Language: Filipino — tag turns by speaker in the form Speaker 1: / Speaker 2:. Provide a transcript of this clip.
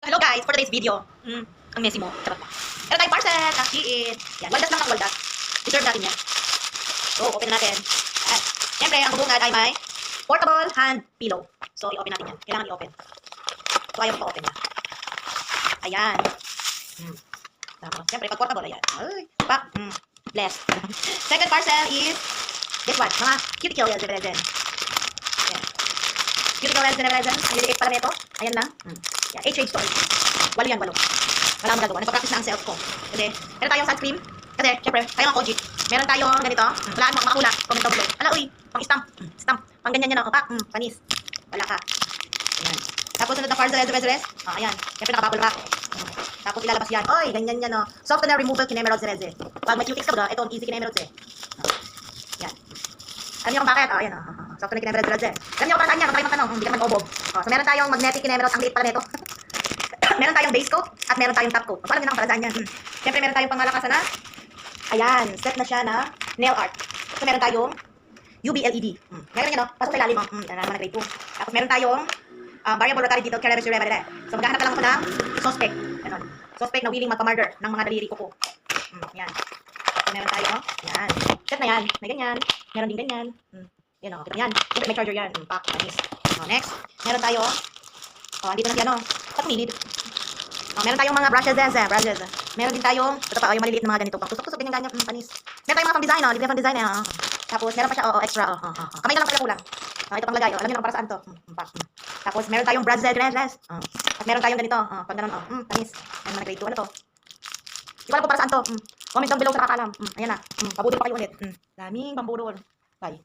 Speaker 1: Hello guys, for today's video. Ang messy mo. Charot pa. Meron tayong parcel. Nakkiit. Yan, waldas lang ng waldas. Reserve natin yan. So, open na natin. Yan. Siyempre, ang bubungad ay may portable hand pillow. So, i-open natin yan. Kailangan i-open. So, ayaw ko open yan. Ayan. Tapos, siyempre, pag portable, ayan. Ay, pak. Blessed. Second parcel is this one. Mga cuticle yan, Zebelezen. Yan. Cuticle yan, Zebelezen. Ang liliit pala nito. Ayan lang. Yan, HH storage. Walo yan, walo. Wala akong gagawa. Nagpa-practice na ang self ko. Kasi, meron tayong sunscreen. Kasi, syempre, tayo ang Kojik. Meron tayong ganito. Walaan mo, makakula. Comment down below. Ala, uy, pang stamp. Stamp. Pang ganyan yan, pak. Panis. Wala ka. Ayan. Tapos, sunod na parcel, Zebelezen. Ayan. Syempre, nakabubble wrap. Tapos, ilalabas yan. Oy, ganyan yan, no. Softener removal kinemerald Zereze. Pag may cutics ka ba, ito ang easy kinemerald Yan. Alam niyo kung bakit? Ayan, Softener kinemerald Zereze. Alam niyo kung saan yan? Kung tayo magtanong, hindi ka mag-obog. So, meron tayong magnetic kinemerald. Ang liit pala nito. Meron tayong base coat at meron tayong top coat. Paano ginagawa pala saan yan? Siyempre, meron tayong pangalakasan na. Ayan, set na siya na nail art. So, meron tayong UV LED. Meron yan, no? Pasok sa ilalim. Yan naman na grade 2. Tapos, meron tayong variable rotary detailed care reverse. So, maghahanap lang ako ng suspect. Ano? Suspect na willing magpa-murder ng mga daliri ko po. Yan. So, meron tayo, yan. Set na yan. May ganyan. Meron din ganyan. Yan, o. Yan. Siyempre, may charger yan. Pack. Next. Meron tayo, andito na siya, no? Patmilid. Meron tayong mga brushes din, brushes. Meron din tayong, ito pa, yung maliliit na mga ganito. Tusok-tusok, ganyan, panis. Meron tayong mga pang-design, libre pang design, Tapos, meron pa siya, extra, Kamay na lang pala kulang. Ito pang lagay, alam niyo lang para saan to. Tapos, meron tayong brushes, At meron tayong ganito, pag ganun, panis. Ayan, mga grade 2, ano to? Di ko alam po para saan to. Comment down below sa nakakaalam. Ayan na, pabudol pa kayo ulit. Daming pambudol. Bye.